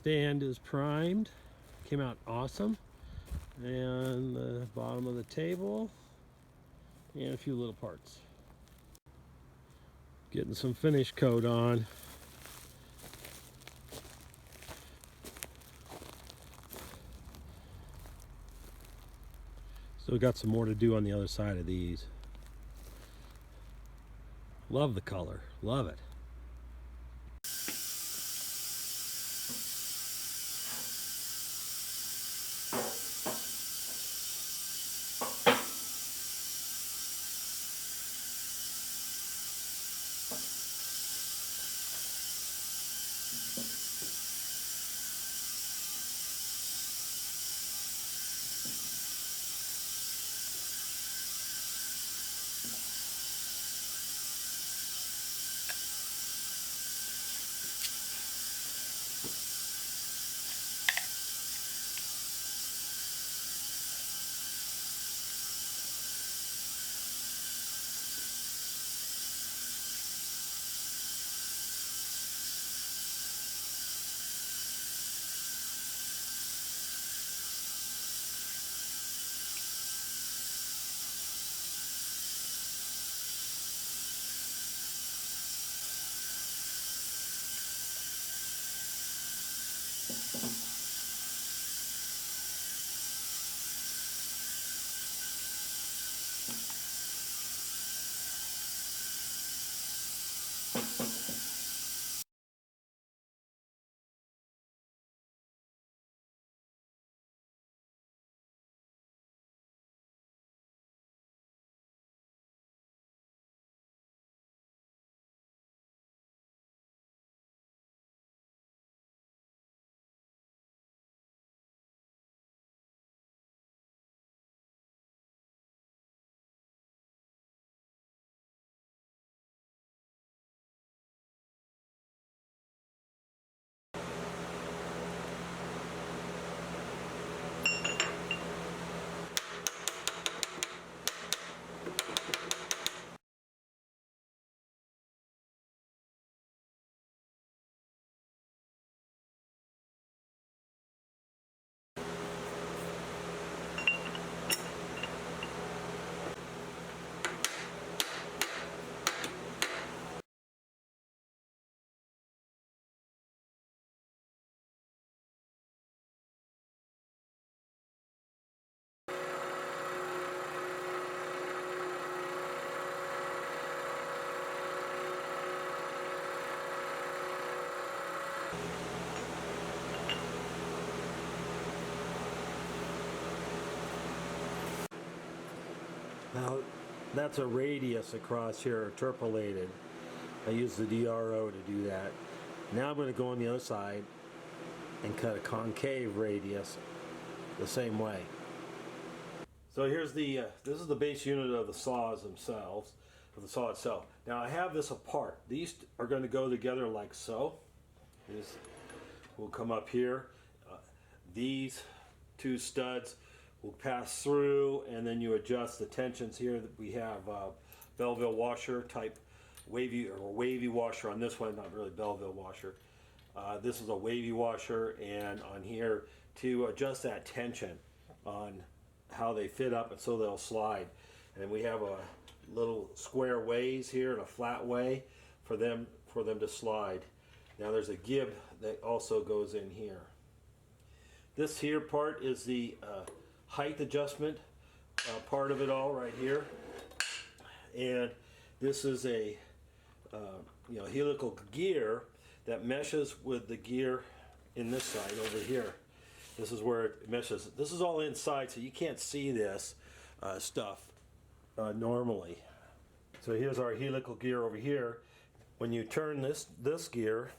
stand is primed. Came out awesome. And the bottom of the table. And a few little parts. Getting some finish coat on. Still got some more to do on the other side of these. Love the color. Love it. Now, that's a radius across here, interpolated. I use the DRO to do that. Now I'm going to go on the other side and cut a concave radius the same way. So here's the, this is the base unit of the saws themselves, of the saw itself. Now I have this apart. These are going to go together like so. This will come up here. These two studs will pass through, and then you adjust the tensions here. We have Belleville washer type wavy washer on this one, not really Belleville washer. This is a wavy washer, and on here to adjust that tension on how they fit up and so they'll slide. And we have a little square ways here and a flat way for them to slide. Now there's a gib that also goes in here. This here part is the height adjustment part of it all right here, and this is a helical gear that meshes with the gear in this side over here. This is where it meshes. This is all inside, so you can't see this stuff normally. So here's our helical gear over here. When you turn this gear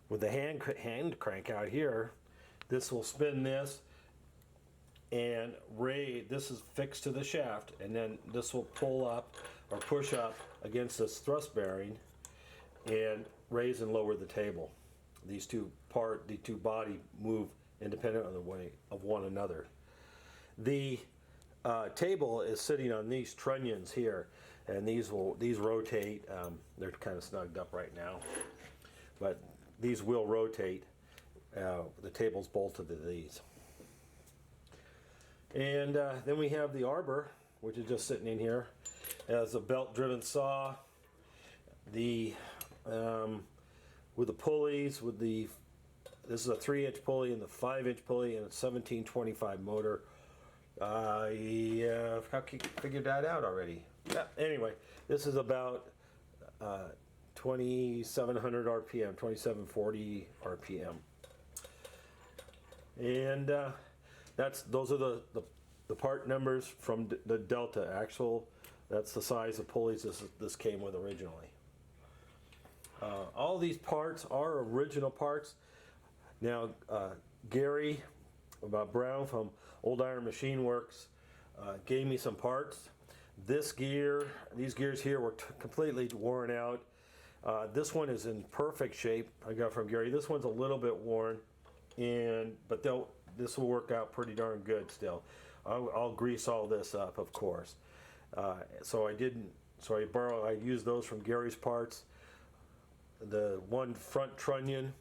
with the hand crank out here, this will spin this, and this is fixed to the shaft, and then this will pull up or push up against this thrust bearing and raise and lower the table. The two body move independent of one another. The table is sitting on these trunnions here, and these rotate. They're kind of snugged up right now, but these will rotate The table's bolted to these. And then we have the arbor, which is just sitting in here. It has a belt-driven saw. The with the pulleys, this is a 3-inch pulley and the 5-inch pulley and a 1725 motor. Yeah, how can you figure that out already? Yeah, anyway, this is about 2700 RPM, 2740 RPM. And those are the part numbers from the Delta actual. That's the size of pulleys this came with originally. All these parts are original parts. Now, Gary Brown from Old Iron Machine Works gave me some parts. These gears here were completely worn out. This one is in perfect shape. I got from Gary. This one's a little bit worn, but this will work out pretty darn good still. I'll grease all this up, of course. So I used those from Gary's parts. The one front trunnion,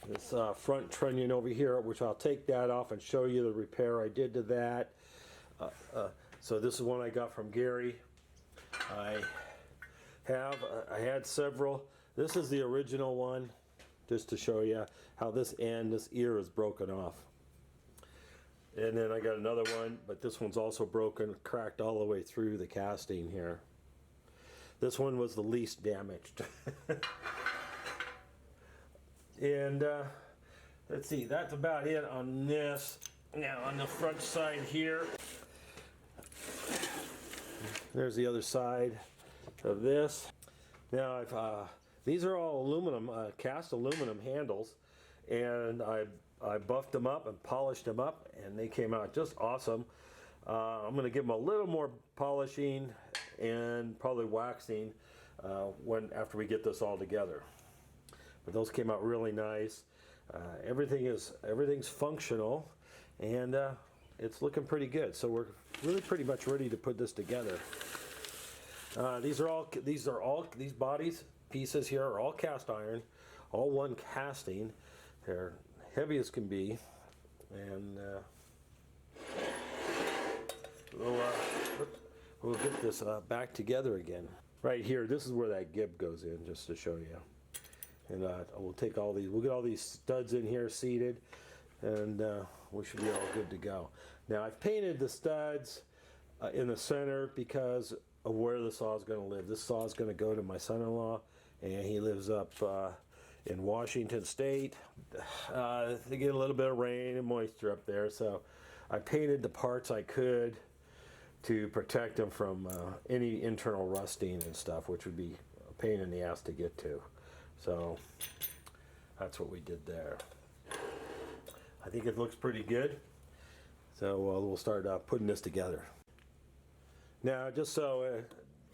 this front trunnion over here, which I'll take that off and show you the repair I did to that. So this is one I got from Gary. I had several. This is the original one, just to show you how this ear is broken off. And then I got another one, but this one's also broken, cracked all the way through the casting here. This one was the least damaged. And let's see, that's about it on this. Now on the front side here, there's the other side of this. Now these are all aluminum, cast aluminum handles, and I buffed them up and polished them up, and they came out just awesome. I'm going to give them a little more polishing and probably waxing after we get this all together. But those came out really nice. Everything's functional, and it's looking pretty good. So we're really pretty much ready to put this together. These bodies pieces here are all cast iron, all one casting. They're heavy as can be, and we'll get this back together again. Right here, this is where that gib goes in, just to show you. And we'll take all these. We'll get all these studs in here seated, and we should be all good to go. Now I've painted the studs in the center because of where the saw is going to live. This saw is going to go to my son-in-law, and he lives up in Washington State. They get a little bit of rain and moisture up there, so I painted the parts I could to protect them from any internal rusting and stuff, which would be a pain in the ass to get to. So that's what we did there. I think it looks pretty good. So we'll start putting this together. Now, just so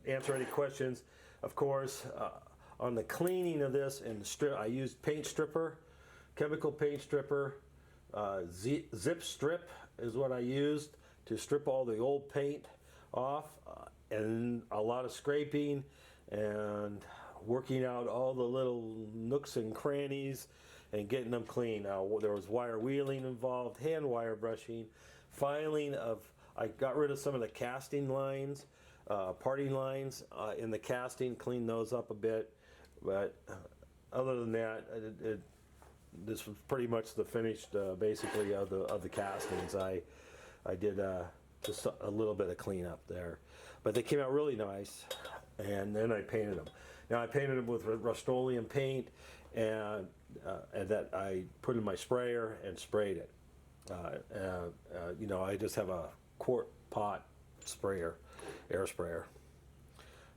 answer any questions, of course, on the cleaning of this, I used paint stripper, chemical paint stripper, zip strip is what I used to strip all the old paint off, and a lot of scraping and working out all the little nooks and crannies and getting them clean. Now, there was wire wheeling involved, hand wire brushing, filing I got rid of some of the casting lines, parting lines in the casting, cleaned those up a bit. But other than that, this was pretty much the finished, basically, of the castings. I did just a little bit of cleanup there, but they came out really nice. And then I painted them. Now I painted them with Rust-Oleum paint, and that I put in my sprayer and sprayed it. I just have a quart pot sprayer, air sprayer.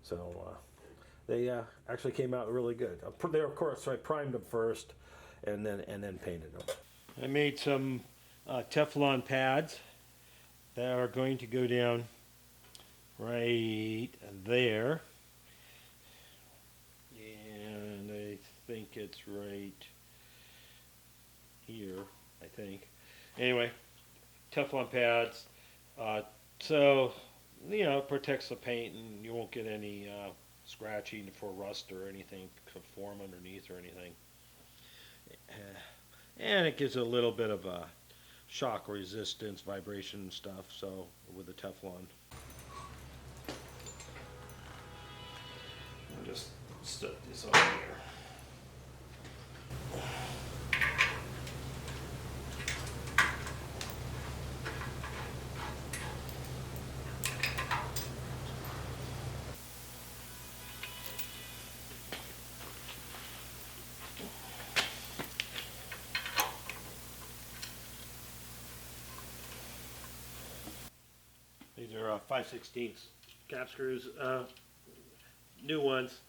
So they actually came out really good. Of course, I primed them first, and then painted them. I made some Teflon pads that are going to go down right there, and I think it's right here, I think. Anyway, Teflon pads, so it protects the paint, and you won't get any scratching for rust or anything to form underneath or anything. and it gives a little bit of a shock resistance, vibration and stuff, so with the Teflon. I'll just stuff this on here. These are 5/16 cap screws, new ones.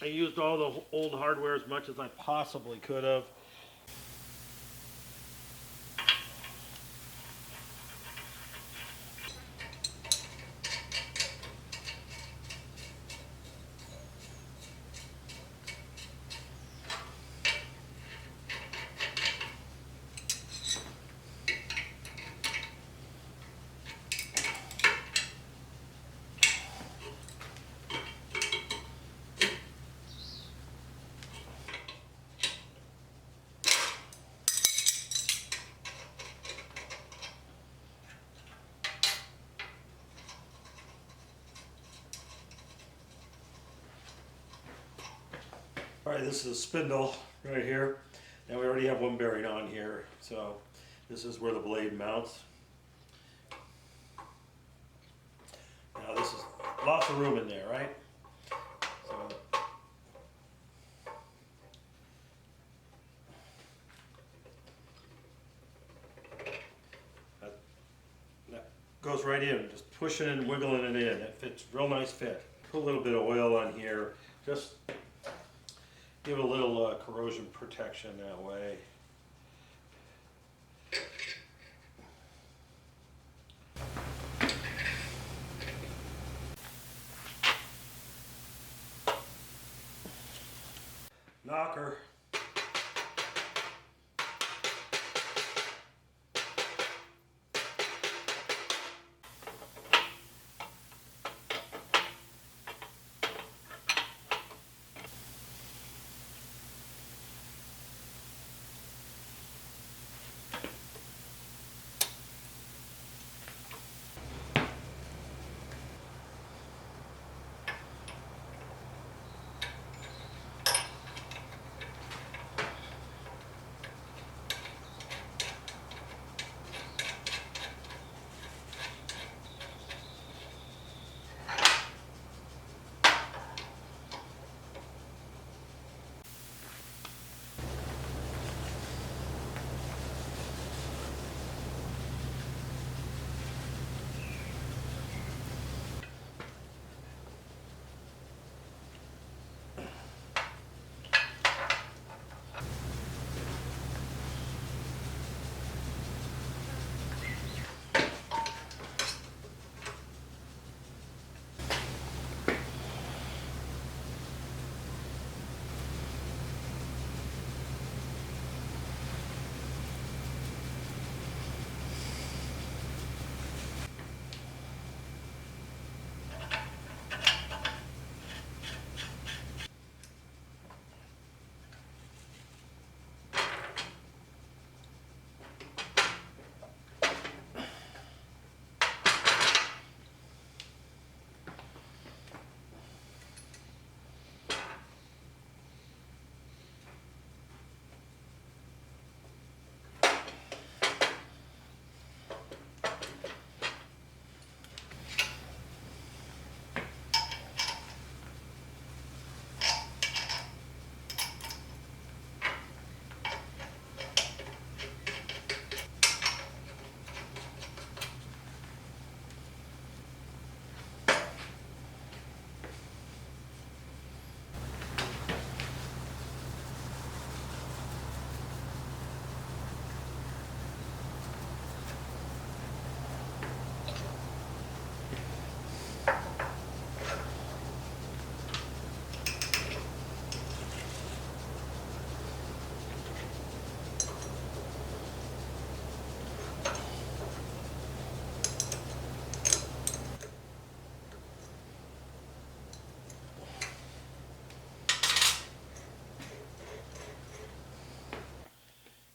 I used all the old hardware as much as I possibly could have. Alright, this is a spindle right here. Now we already have one bearing on here, so this is where the blade mounts. Now this is lots of room in there, right? So that goes right in, just pushing and wiggling it in. It fits, real nice fit. Put a little bit of oil on here, just give it a little corrosion protection that way. Knocker.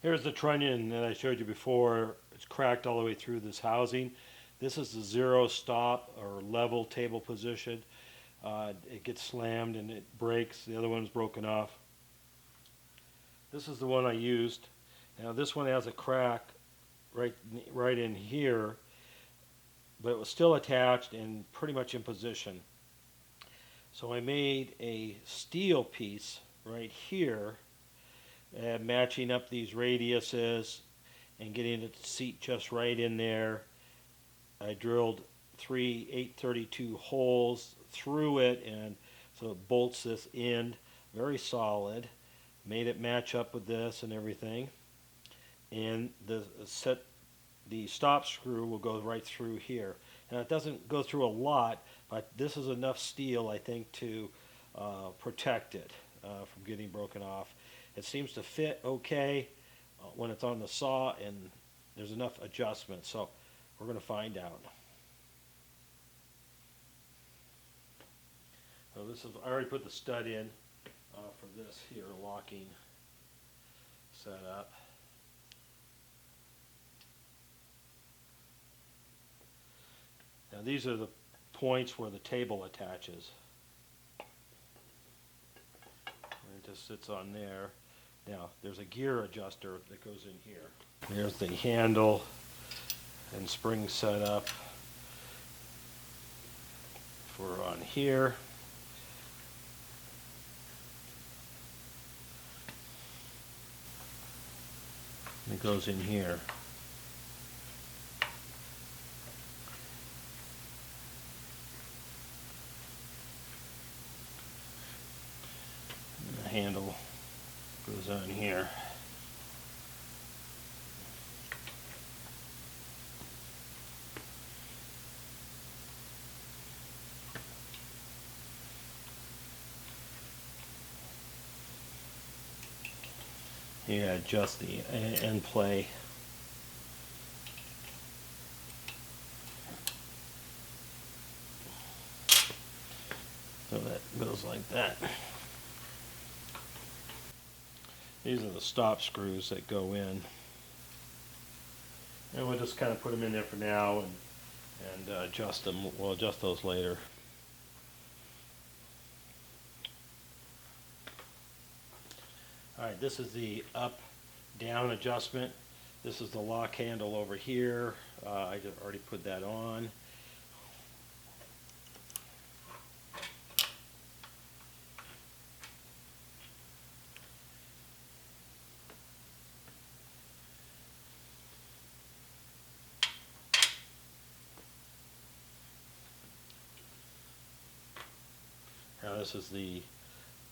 Here's the trunnion that I showed you before. It's cracked all the way through this housing. This is the zero stop or level table position. It gets slammed and it breaks. The other one's broken off. This is the one I used. Now this one has a crack right in here, but it was still attached and pretty much in position. So I made a steel piece right here, matching up these radiuses and getting it to seat just right in there. I drilled 3 832 holes through it, and so it bolts this end very solid. Made it match up with this and everything. And the stop screw will go right through here. Now it doesn't go through a lot, but this is enough steel, I think, to protect it from getting broken off. It seems to fit okay when it's on the saw, and there's enough adjustment, so we're going to find out. So I already put the stud in for this here locking setup. Now these are the points where the table attaches. It just sits on there. Now there's a gear adjuster that goes in here. There's the handle and spring setup for on here. It goes in here. And the handle goes on here. Yeah, adjust the end play. So that goes like that. These are the stop screws that go in. And we'll just kind of put them in there for now and adjust them. We'll adjust those later. Alright, this is the up-down adjustment. This is the lock handle over here. I just already put that on. Now this is the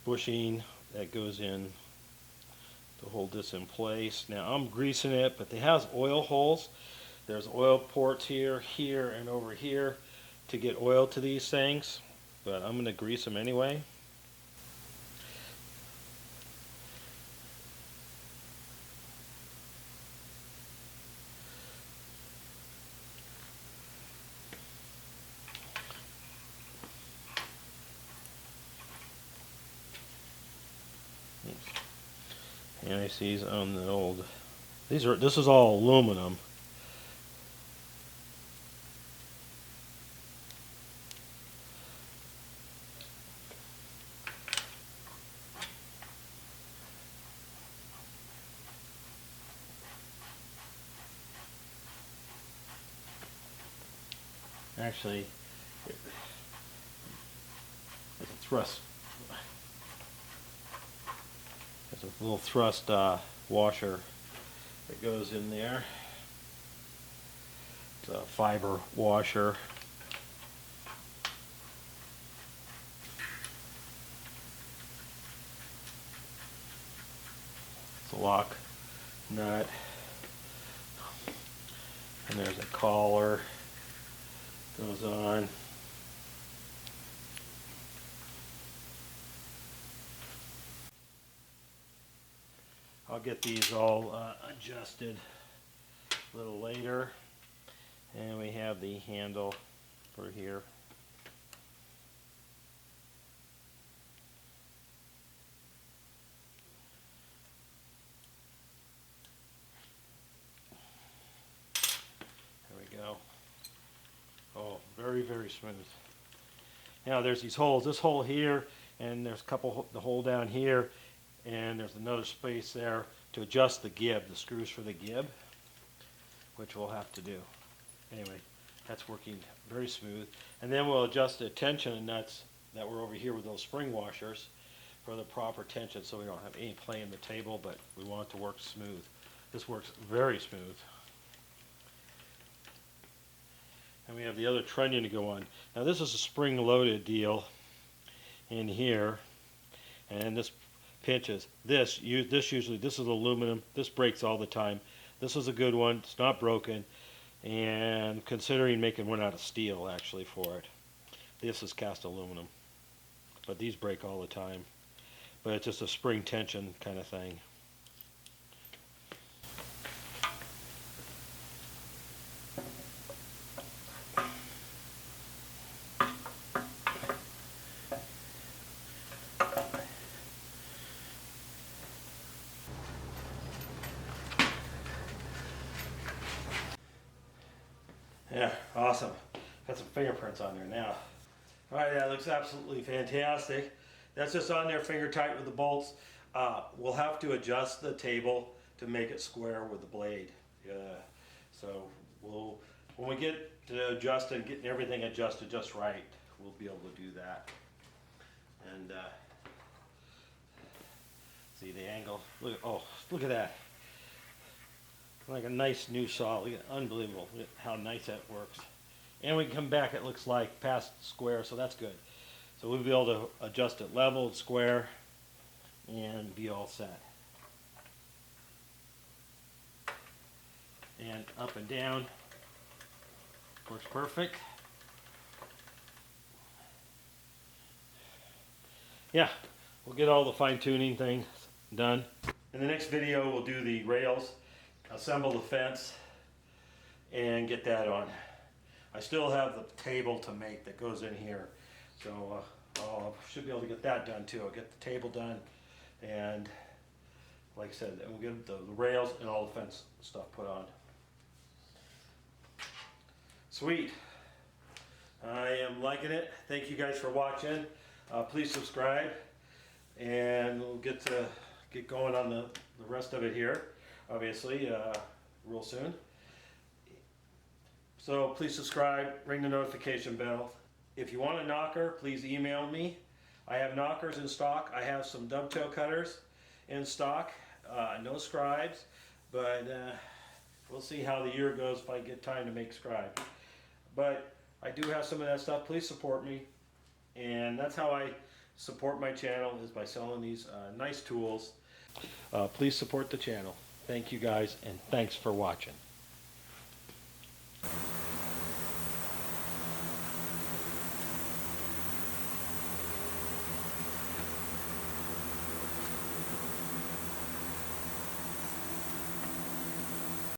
bushing that goes in to hold this in place. Now I'm greasing it, but it has oil holes. There's oil ports here, here, and over here to get oil to these things, but I'm going to grease them anyway. Anti-seize on the old. This is all aluminum. Actually, there's a thrust. There's a little thrust washer that goes in there. It's a fiber washer. It's a lock nut. And there's a collar. Goes on. I'll get these all adjusted a little later. And we have the handle for here. smooth. Now there's these holes, this hole here, and there's a couple, the hole down here, and there's another space there to adjust the gib, the screws for the gib, which we'll have to do. Anyway, that's working very smooth. And then we'll adjust the tension nuts that were over here with those spring washers for the proper tension, so we don't have any play in the table, but we want it to work smooth. This works very smooth. And we have the other trunnion to go on. Now this is a spring-loaded deal in here, and this pinches. This is aluminum. This breaks all the time. This is a good one. It's not broken, and considering making one out of steel actually for it. This is cast aluminum, but these break all the time. But it's just a spring tension kind of thing. Yeah, awesome. Got some fingerprints on there now. All right, that looks absolutely fantastic. That's just on there finger tight with the bolts. We'll have to adjust the table to make it square with the blade. So when we get to adjusting, getting everything adjusted just right, we'll be able to do that. And see the angle. Look at that. Like a nice new saw. Look at, unbelievable. Look at how nice that works. And we can come back, it looks like past square, so that's good. So we'll be able to adjust it level and square and be all set. And up and down works perfect. Yeah, we'll get all the fine-tuning things done. In the next video we'll do the rails, assemble the fence, and get that on. I still have the table to make that goes in here, so I should be able to get that done too. I'll get the table done, and like I said, we'll get the rails and all the fence stuff put on. Sweet. I am liking it. Thank you guys for watching. Please subscribe, and we'll get going on the rest of it here, obviously, real soon. So please subscribe, ring the notification bell. If you want a knocker, please email me. I have knockers in stock. I have some dovetail cutters in stock. No scribes, but we'll see how the year goes if I get time to make scribe. But I do have some of that stuff. Please support me. And that's how I support my channel, is by selling these nice tools. Please support the channel. Thank you guys, and thanks for watching.